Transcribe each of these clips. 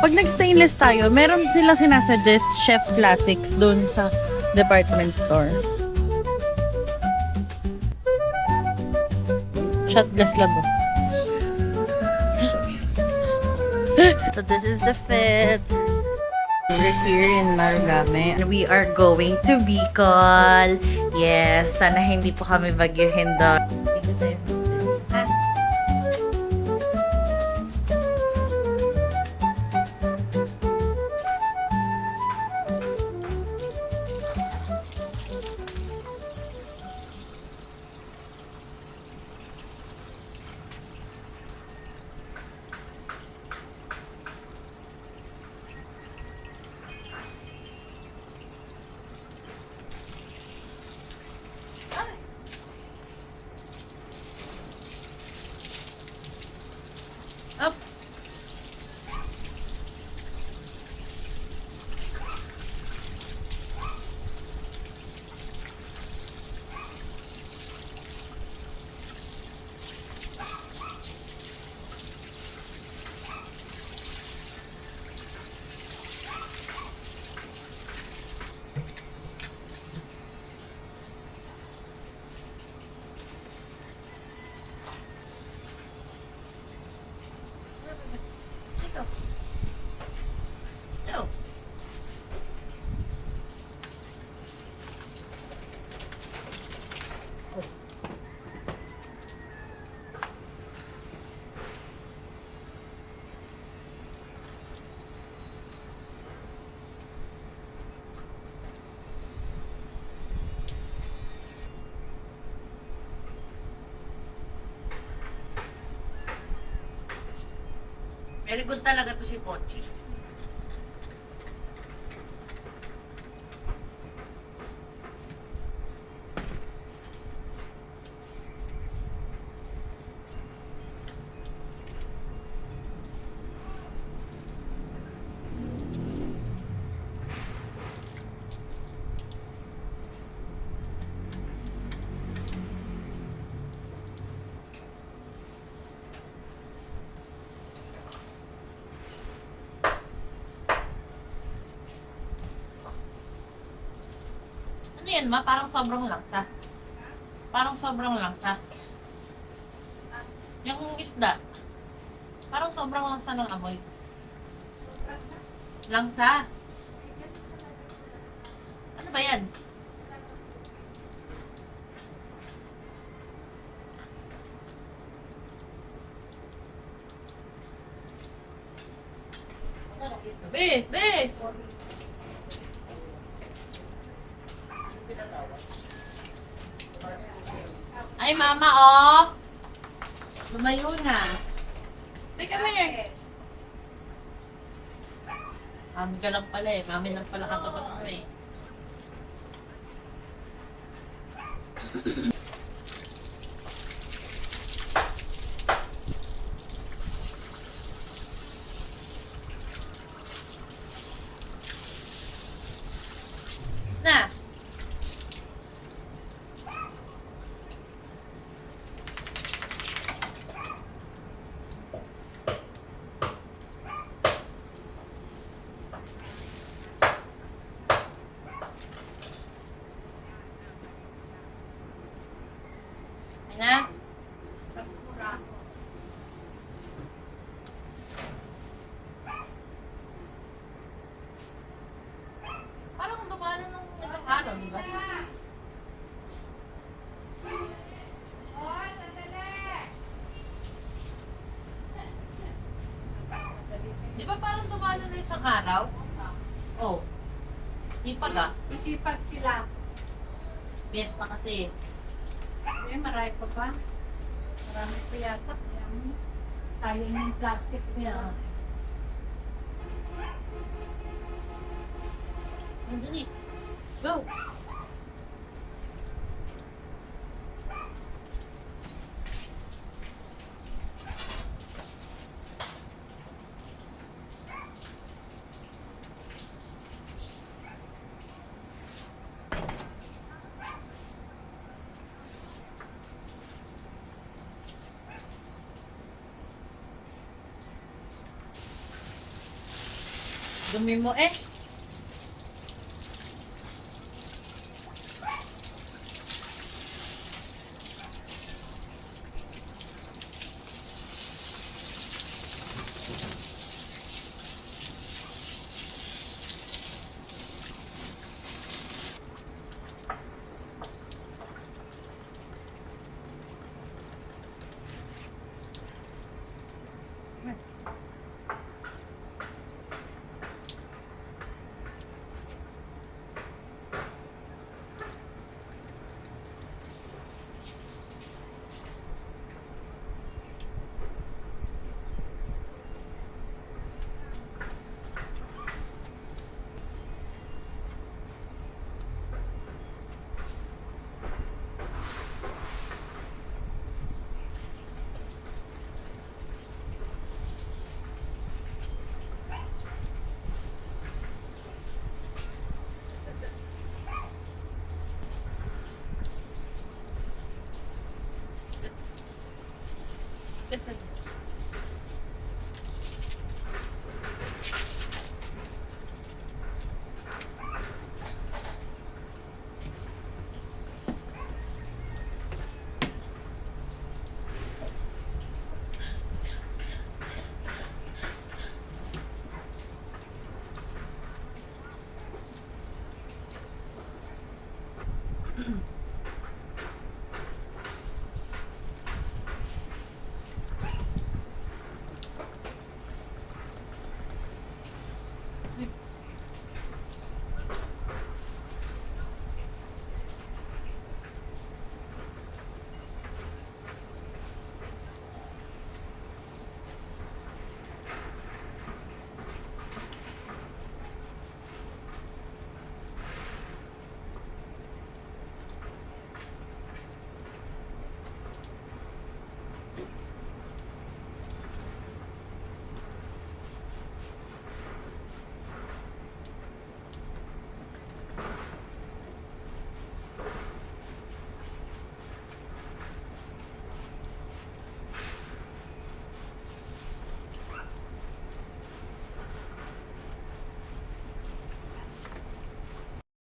Pag nag-stainless tayo, meron sila sinasuggest Chef Classics dun sa department store. Shot glass lang ba? So this is the fit. We're here in Marugame. And we are going to Bicol. Yes, sana hindi po kami bagyuhin doon. Up. No. Very good talaga to si Pochi. Ano yan ma? Parang sobrang langsa. Parang sobrang langsa. Yung isda. Parang sobrang langsa ng amoy. Langsa. Ano ba yan? Be! Be! Ay, mama, oh! Lumayo na. Be, come here. Mami ka lang pala eh. Mami lang pala katapat mo eh. Na! Na? Parang kung dumanan ng isang araw, di ba? Di ba parang dumanan ng isang araw? Oh. Ipag ah. Masipag sila. Fiesta kasi. Eh, marami pa ba? Marami pa yata. Ayan. Sayang yung plastic niya. Nandun eh. Go! Dumi mo eh.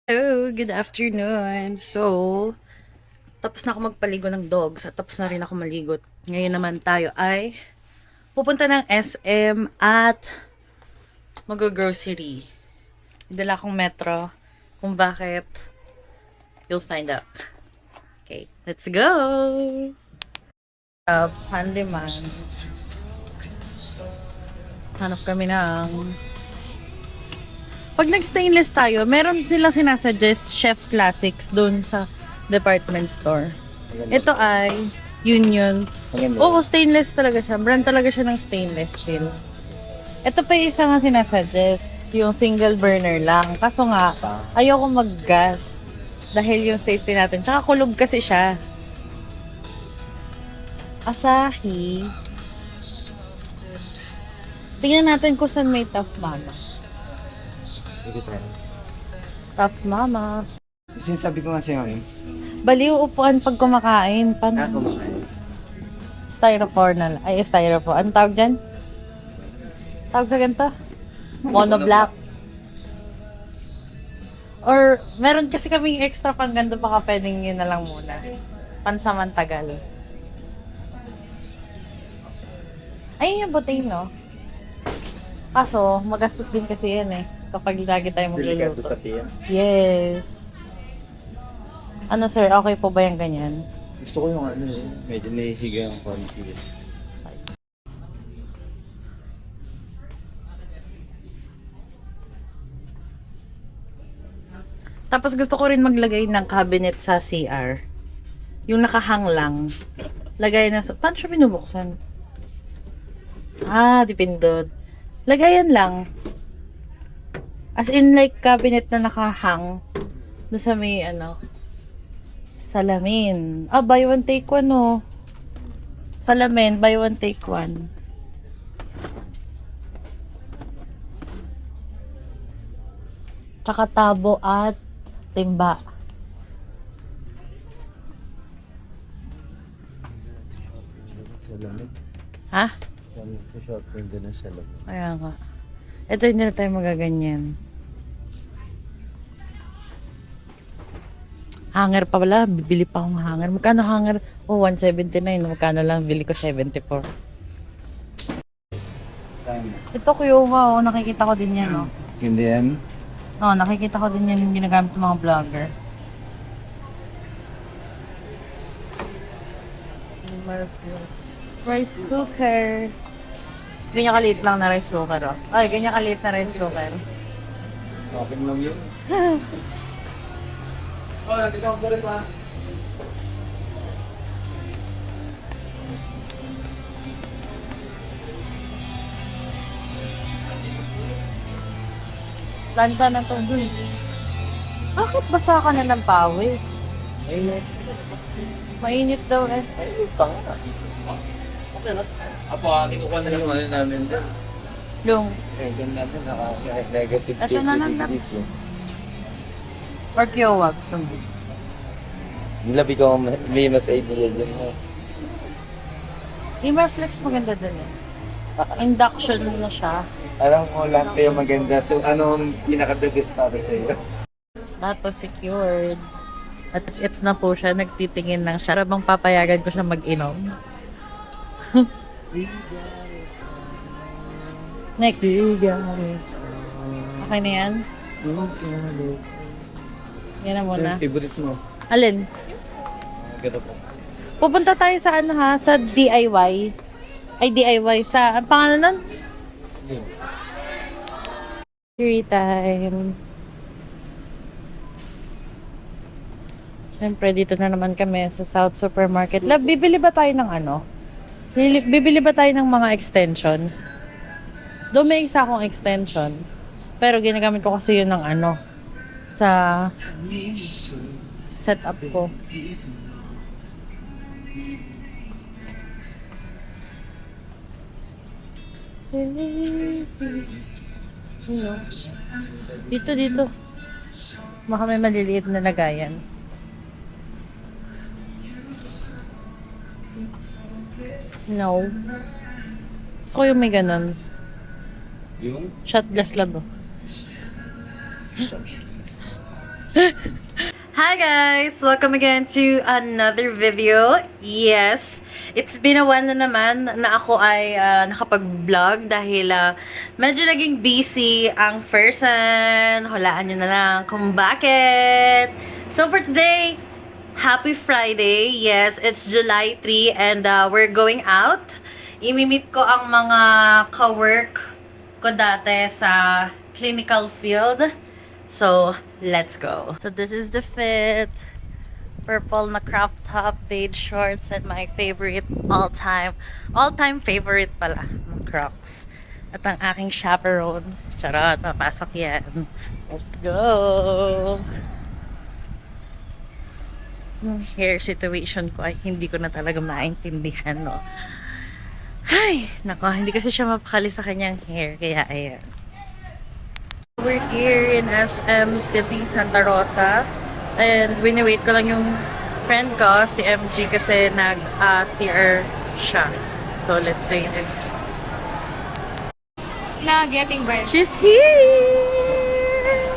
Hello, good afternoon. So, tapos na ako magpaligo ng dogs at tapos na rin ako maligo. Ngayon naman tayo ay pupunta ng SM at mag-grocery. Dala akong metro. Kung bakit, you'll find out. Okay, let's go! Handyman. Hanap kami ng... Pag nag-stainless tayo, meron silang sinasuggest Chef Classics doon sa department store. Ito ay Union. Oo, stainless talaga siya. Brand talaga siya ng stainless steel. Ito pa yung isa nga sinasuggest, yung single burner lang. Kaso nga, ayoko mag-gas dahil yung safety natin. Tsaka kulog kasi siya. Asahi. Tingnan natin kung saan may Tough Mama. Tough Mama. Sinasabi ko nga sa'yo, Baliw upuan pag kumakain. kumakain. Styrofoam na lang. Ay, styrofoam. Ano tawag dyan? Tawag sa ganito? Monoblock. Or, meron kasi kaming extra pang ganito, baka pwedeng yun na lang muna. Pansamantagal. Ayun yung butin, no? Kaso, magastos din kasi yan eh. Kapag lagi tayo magluluto. pati yan. Yes. Ano sir, okay po ba yung ganyan? Gusto ko yung medyo nahihiga yung konti. Tapos gusto ko rin maglagay ng cabinet sa CR. Yung nakahang lang. Lagay na sa... Paano siya binubuksan? Dipindot. Lagayan lang. As in like cabinet na nakahang. Doon sa may salamin. Buy one take one Salamin, buy one take one. Tsaka tabo at timba. Sa lamig. Ha? Sa shop window na sa lamig. Kaya nga. Ito hindi na tayo magaganyan. Hanger pa wala. Bibili pa akong hanger. Magkano hanger? Oh, 179. Magkano lang? Bili ko 74. Saan? Ito Kuyowa, oh. Nakikita ko din yan, oh. Hindi yan. Oh, nakikita ko din yan yung ginagamit ng mga vlogger. Rice cooker. Ganyan kaliit lang na rice cooker, oh. Ay, ganyan kaliit na rice cooker. Okay lang yun. Oh, nandito ako ulit pa. Lansa na to. Bakit basa ka na ng pawis? Ayun. Mainit daw eh. Ayun pa nga. Okay na. Apo, kinukuha na lang ano namin din. Yung, Ayun natin, naka-negative Ito na lang, degrees yun. or Kiowa, gusto mo. Labi ko, may mas idea dyan mo. Imerflex maganda din eh. Induction na siya. Alam ko lahat sa'yo maganda. So, anong pinaka-the-best para sa'yo? Lahat to secured. At ito na po siya, nagtitingin lang siya. Rabang papayagan ko siya mag-inom. Next. Okay na yan? Yan na muna. Favorite mo? Alin? Ganda po. Pupunta tayo sa ano ha, sa DIY. Ay, DIY. Sa, ang pangalan nun? Free time. Siyempre, dito na naman kami sa South Supermarket. Lab, bibili ba tayo ng ano? Bibili ba tayo ng mga extension? Doon may isa akong extension. Pero ginagamit ko kasi yun ng ano, sa setup ko. Dito. Baka may maliliit na lagayan. No. Gusto ko yung may ganun. Yung? Shot glass lang, bro. Hi guys! Welcome again to another video. Yes, it's been a while na naman na ako ay nakapag-vlog dahil medyo naging busy ang person. Hulaan nyo na lang kung bakit. So for today, happy Friday. Yes, it's July 3 and we're going out. Imimit ko ang mga ka-work ko dati sa clinical field. So, let's go. So, this is the fit. Purple na crop top, beige shorts, and my favorite all-time favorite pala, ng Crocs. At ang aking chaperone. Charot, mapasok yan. Let's go! Yung hair situation ko ay hindi ko na talaga maintindihan, no? Ay, nako, hindi kasi siya mapakali sa kanyang hair, kaya ayan. We're here in SM City, Santa Rosa. And wini-wait ko lang yung friend ko, si MG, kasi nag-CR siya. So, let's wait and see. Na getting burnt. She's here!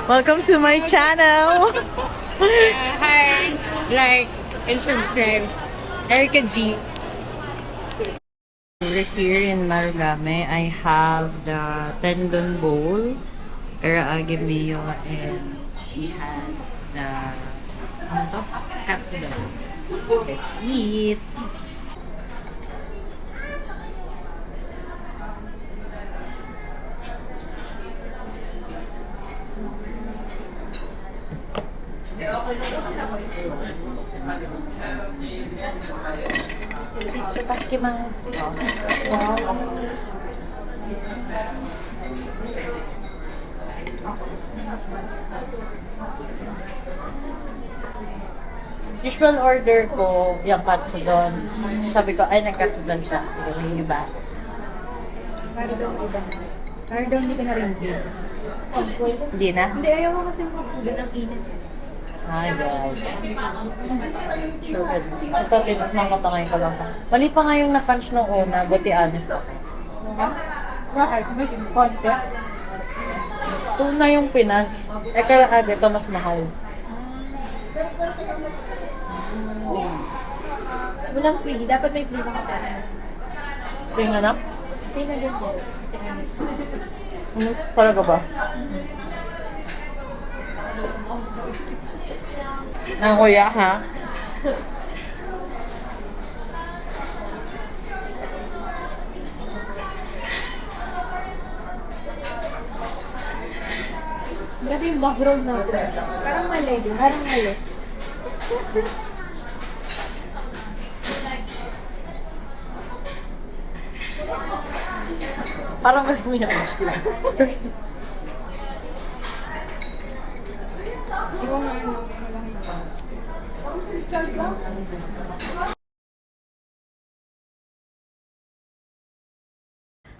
Welcome to my channel! Hi, like and subscribe. Erica G. We're here in Marugame. I have the tendon bowl, karaage mayo, and she has the katsudon. Let's eat! Itadakimasu. Usual order ko yung katsudon. Sabi ko, ay nagkatsudon siya. Sige, may iba. Para daw iba. Para daw hindi ka na-ringgit. Hindi na? Hindi, ayaw ko kasi magpugan ang init. Hi guys. Sure good. Ito, titikman ko ito ngayon ko lang pa. Mali pa nga yung na-punch nung una, buti honest ako. Bakit? May konti. Tuna yung pinas. Kaya ito mas mahal. Walang free. Dapat may free na kasama. Tingnan na. Free na din po. Kasi nga miss ko. Talaga ba? Ang kuya, ha? Grabe yung background na. Parang mali din. Parang mali. Parang mas umiyak.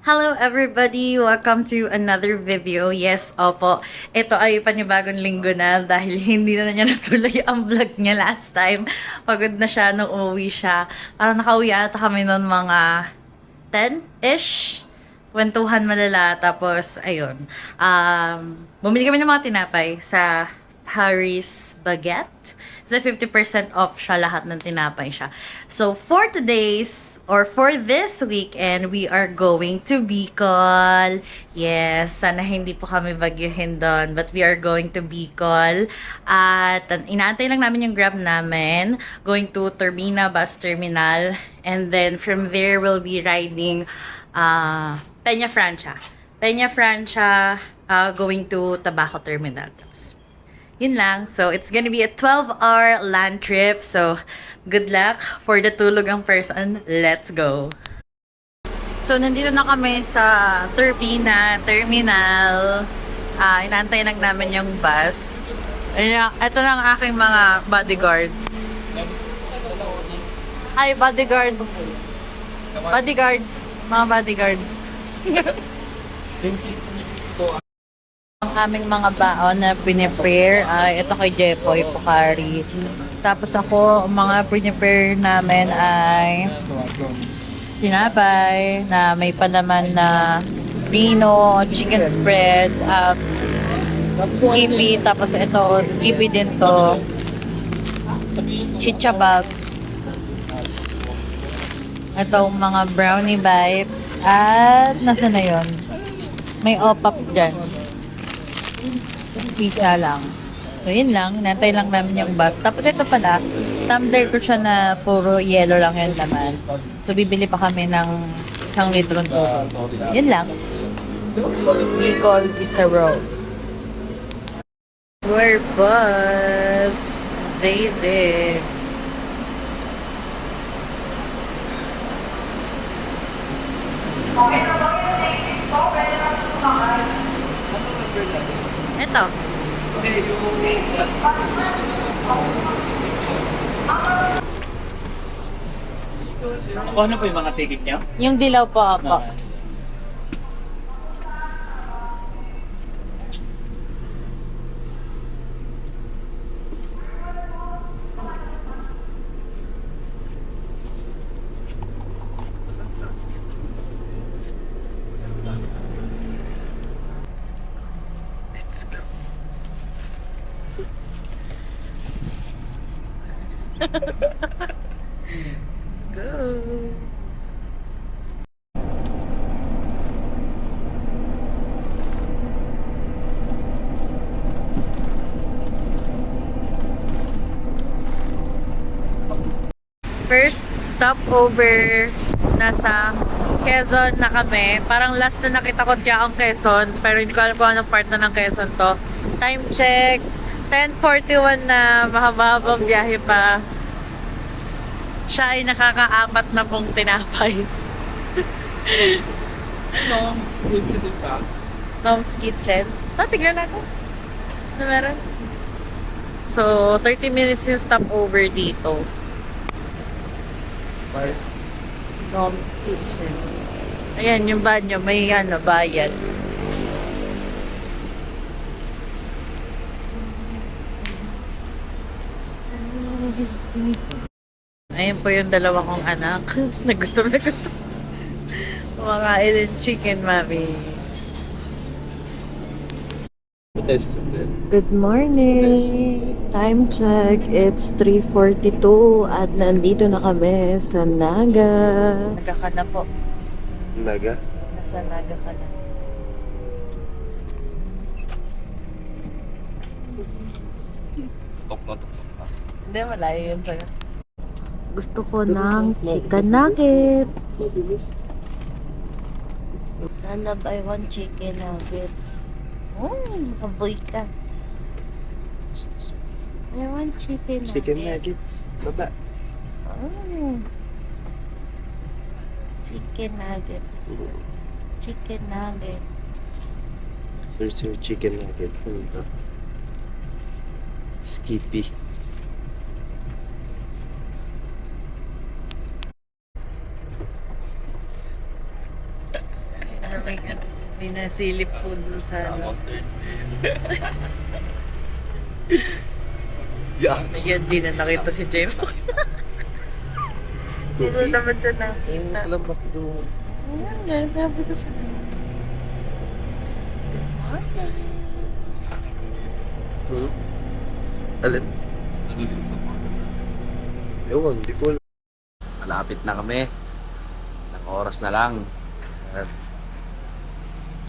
Hello everybody! Welcome to another video. Yes, opo. Ito ay panibagong linggo na dahil hindi na niya natuloy ang vlog niya last time. Pagod na siya nung umuwi siya. Parang nakauwi ata kami noon mga 10-ish. Kwentuhan malala. Tapos, ayun. Bumili kami ng mga tinapay sa Paris Baguette. So, 50% off siya, lahat ng tinapay siya. So, for today's, or for this weekend, we are going to Bicol. Yes, sana hindi po kami bagyuhin doon, but we are going to Bicol. At inaantay lang namin yung Grab namin, going to Turbina Bus Terminal. And then, from there, we'll be riding Peña Francia. Peña Francia, going to Tabaco Terminal. Tapos, yun lang. So, it's gonna be a 12-hour land trip. So, good luck for the tulog ang person. Let's go! So, nandito na kami sa Turbina Terminal. Inaantay lang namin yung bus. Ito na ang aking mga bodyguards. Hi, bodyguards! Bodyguards! Mga bodyguard. Ang aming mga baon na pinipare ay ito kay Jepoy Pocari. Tapos ako, ang mga pinipare namin ay tinapay na may palaman na vino, chicken spread, skippy, tapos ito, skippy din to, chicha babs. Itong mga brownie bites, at nasa na yun? May opap dyan. Pizza lang. So, yun lang. Nantay lang namin yung bus. Tapos ito pala, tumbler ko siya na puro yellow lang yun naman. So, bibili pa kami ng 1 litro to. Yun lang. Bicol Vista Road. We're bus. Zay. Ito. Ano po yung mga ticket niya? Yung dilaw po, apo. Let's go. Go. First stopover, nasa Quezon na kami. Parang last na nakita ko dyan ang Quezon, pero hindi ko alam kung anong part na ng Quezon to. Time check, 10:41 na, mahaba-habang biyahe pa. Siya ay nakaka-4 na pong tinapay. Ano? Good ka? Mom's Kitchen. Tignan ako. Ano meron? So, 30 minutes yung stopover dito. Mom's Kitchen. Ayan, yung banyo, may bayad. Ayun po yung dalawa kong anak. Nagutom. Kumakain ng chicken, mami. Good morning! Time check. It's 3:42 at nandito na kami sa Naga. Naga ka na po. Naga? Nasa Naga ka na. Tutok na tutok na. Hindi, malayo yun sa'yo. Gusto ko ng chicken nugget. Love, I want chicken nugget. Kaboy ka. I want chicken nugget. Chicken nuggets. Baba. Oh. Chicken nugget. Chicken nugget. Here's your chicken nugget. Ano ito? Skippy. May nasilip po dun sa ano. Yeah. Ayan, di na nakita si Jem. Dito naman siya nakita. Alam ba ito? Ayan nga, sabi ko siya. Good morning. Alin? Ano din sa mga? Ewan, di ko alam. Malapit na kami. Ilang oras na lang.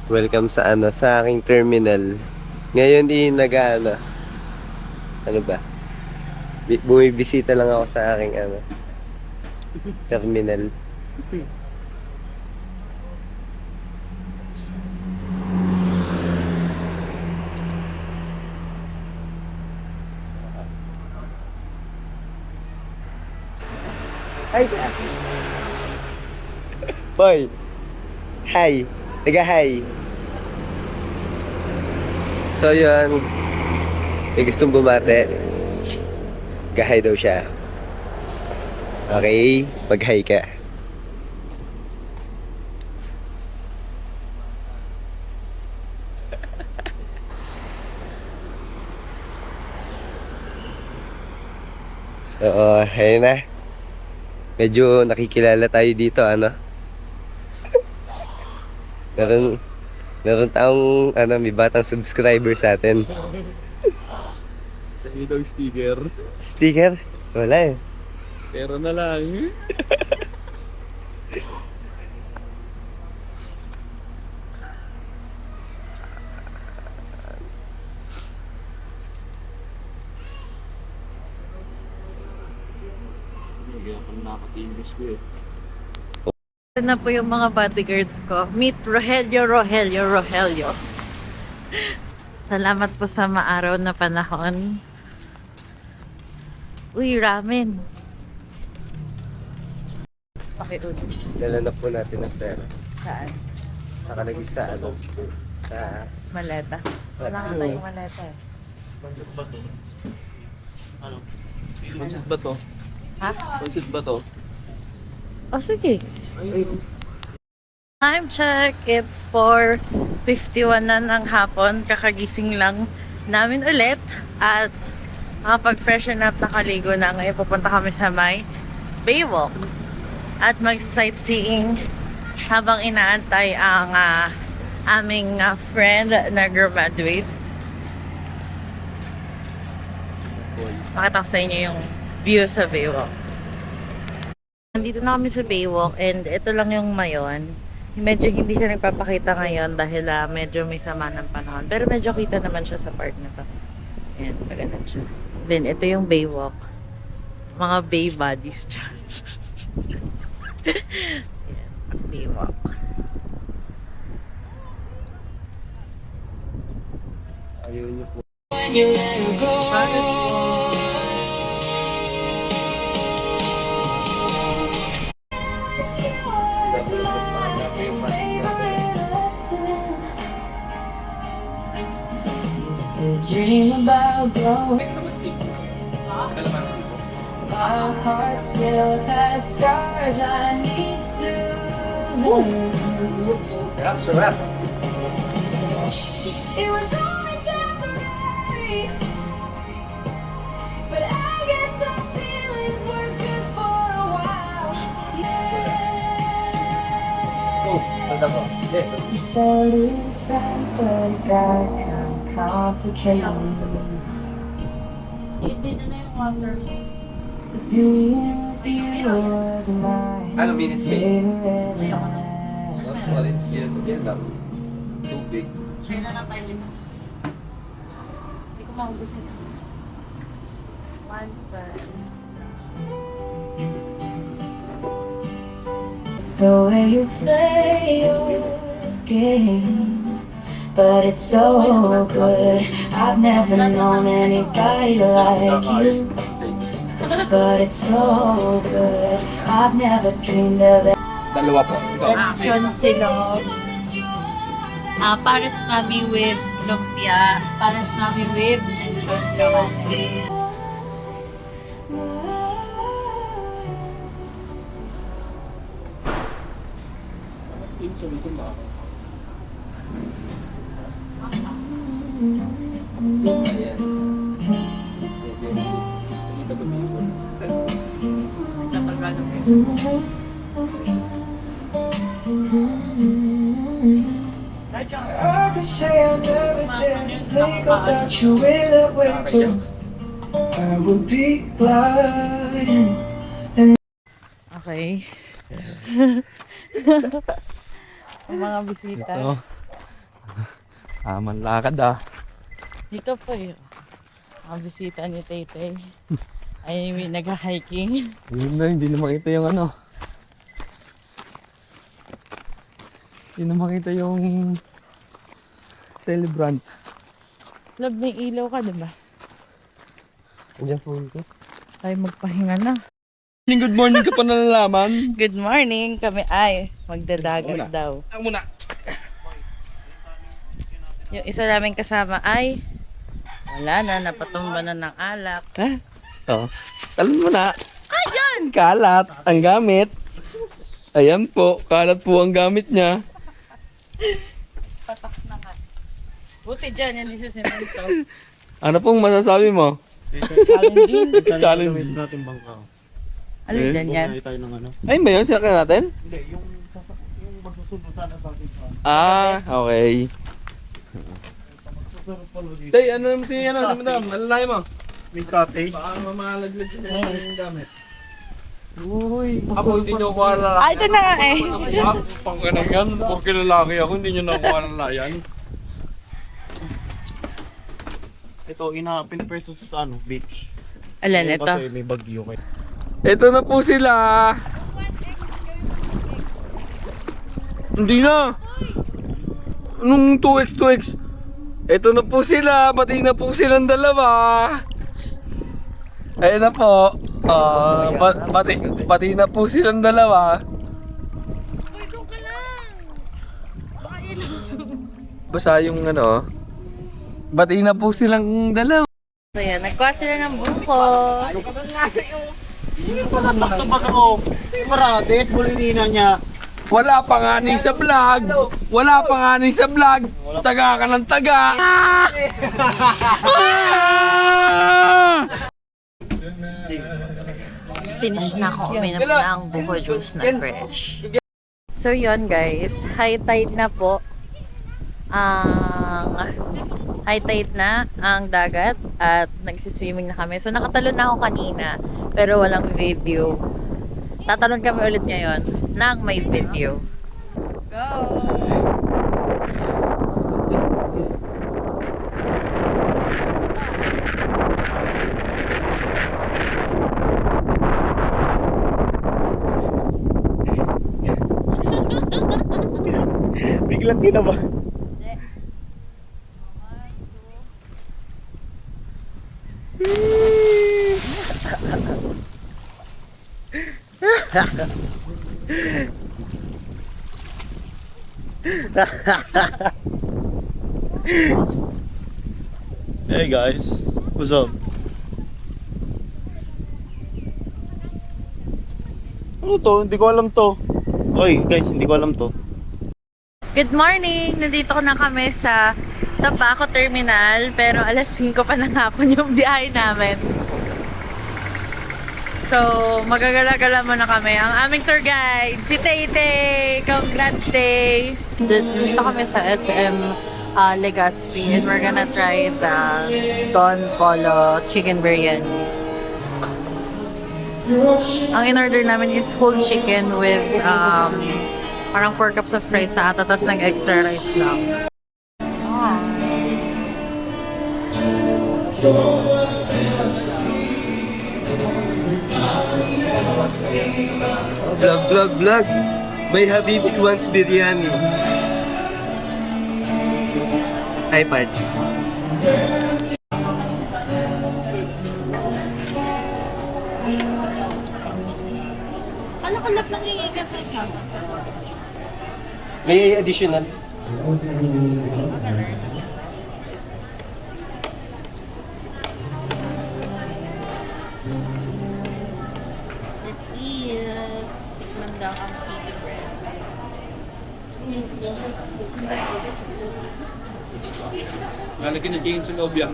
Welcome sa sa aking terminal. Ngayon nag-ano. Ano ba? Bumibisita lang ako sa aking terminal. Hi. Boy. Hi. Nag-hi. So yun, may gustong bumate. Gahay daw siya. Okay, mag-hi ka. So, ayun na. Medyo nakikilala tayo dito, ano? Meron taong may batang subscriber sa atin. Dahil daw sticker. Sticker? Wala eh. Pero na lang. Hindi ako nakaka-English ko eh. Ito na po yung mga bodyguards ko. Meet Rogelio. Salamat po sa maaraw na panahon. Uy, ramen. Okay, ulit. Dala na po natin ang pera. Saan? Nakalagay sa sa Maleta. Wala ka tayong maleta eh. Pansit ba to? Ano? Pansit ba to? Ha? Pansit ba to? Oh, sige. Time check. It's 4:51 na ng hapon. Kakagising lang namin ulit. At nakapag-freshen up, nakaligo na. Ngayon pupunta kami sa may Baywalk. At mag-sightseeing habang inaantay ang aming friend na graduate. Makita ko sa inyo yung view sa Baywalk. Nandito na kami sa Baywalk and ito lang yung mayon. Medyo hindi siya nagpapakita ngayon dahil medyo may sama ng panahon. Pero medyo kita naman siya sa part na to. Ayan, maganda siya. Then ito yung Baywalk. Mga bay bodies dyan. Ayan, Baywalk. ayaw niyo po. Paris po. Dream about growing. My heart still has scars I need to learn. Sarap. It was only temporary, but I guess some feelings were good for a while. Yeah. You say loose ends, but it got complicated. Hindi na yung water. Being with you was my Ano, minute favorite last. Valencia, yan lang. Tubig. Share na lang tayo dito. Hindi ko maubos yung one time. It's the way you play your game, but it's so good. I've never known anybody like you, but it's so good. I've never dreamed of it. Dalawa po. Lechon silog. Pares mami with lumpia. Pares mami with lechon kawali. I could say I never did think about you in that way, but I would be lying. Okay. Ang mga bisita. Manlakad ah. Dito po yun. Mga bisita ni Taytay. Ay may nag-hiking. Yun na, hindi na makita yung ano. Hindi na makita yung celebrant. Love, may ilaw ka, diba? Andiyan phone ko. Tayo magpahinga na. Good morning ka pa nalalaman. Good morning! Kami ay magdadagat daw. Ako muna. Yung isa namin kasama ay wala na, napatumba na ng alak. Ha? Oo. Talon mo na. Ayan! Kalat ang gamit. Ayan po, kalat po ang gamit niya. Patak na nga. Buti dyan, yan isa sinunto. Ano pong masasabi mo? Challenging. Challenge. natin bangka. Alin dyan yan? Bumili tayo ng ano. Ay, ba yun? Sinakyan natin? Hindi, yung magsusunod sana sa atin. Ah, okay. Susunod pa lagi. Tay, ano naman si madam? Alalay mo? May cottage. Baka mamalaglag siya yung gamit. Uy, ako hindi nyo ko alala. Ay, ito na nga eh. Pang ganang yan, porque lalaki ako, hindi nyo na ko alala yan. Ito, pinapreso sa ano, beach. Alan, Yung ito. Kasi may bagyo kayo. Ito na po sila. Hindi na. Nung 2x, 2x. Ito na po sila. Pati na po silang dalawa. Ayun na po. Pati na po silang dalawa. Basta yung ano. Pati na po silang dalawa. So yan, nagkuha sila ng buko. Sakto ba ako? Maradit, bulinina niya. Wala pa nga ni sa vlog. Wala pa nga ni sa vlog. Taga ka ng taga. Finish na ako uminom ng buko juice na fresh. So yun guys, high tide na po. High tide na ang dagat at nagsiswimming na kami. So nakatalon na ako kanina pero walang video. Tatalon kami ulit ngayon nang may video. Let's go! Biglang kinaba. Hey guys, what's up? Ano to? Hindi ko alam to. Oy guys, hindi ko alam to. Good morning! Nandito na kami sa Tabaco Terminal pero alas 5 pa ng hapon yung biyahe namin. So, magagala-gala muna kami. Ang aming tour guide, si Tay-Tay! Congrats, Tay! Dito kami sa SM Legazpi and we're gonna try the Don Polo Chicken Biryani. Ang in-order namin is whole chicken with parang 4 cups of rice na ata, tapos nag-extra rice lang. Vlog. My Habibi wants biryani. Hi, Part. Ano kalap lang yung ikat sa isa? May additional. Let's eat. Tikman daw ang pita bread. Lalagyan ng chicken sa loob yan.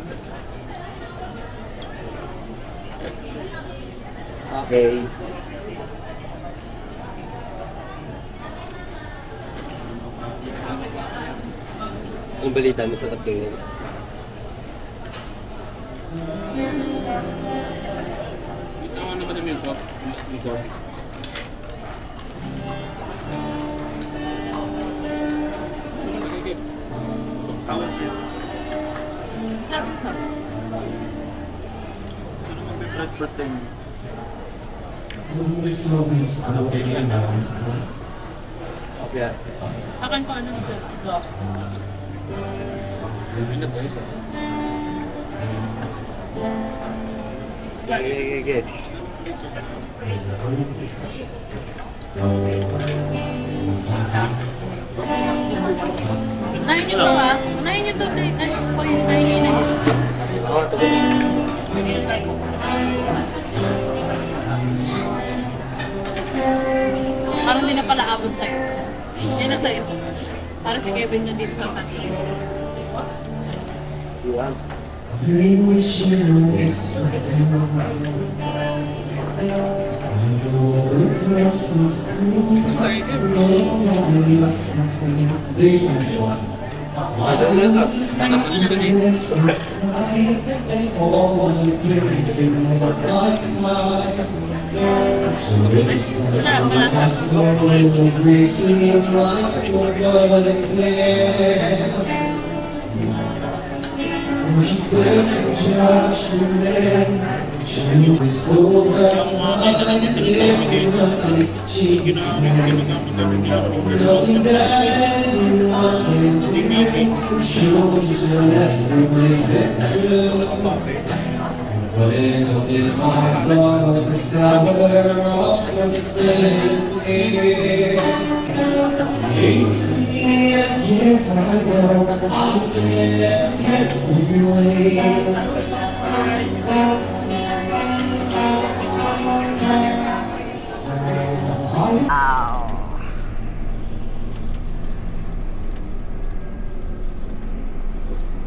Okay. Ang balita, masarap din yun. Ito naman naman yung sauce. Ito. Sarap yung sauce. Yeah. Akan ko ano ito. Okay. Unahin nyo to ha. Unahin nyo to. Ano po yung unahin nyo na parang hindi na pala abot sa'yo. Yan na sa'yo. Para si Kevin na dito sa tatlo. Yeah.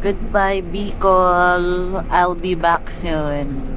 Goodbye, Bicol. I'll be back soon.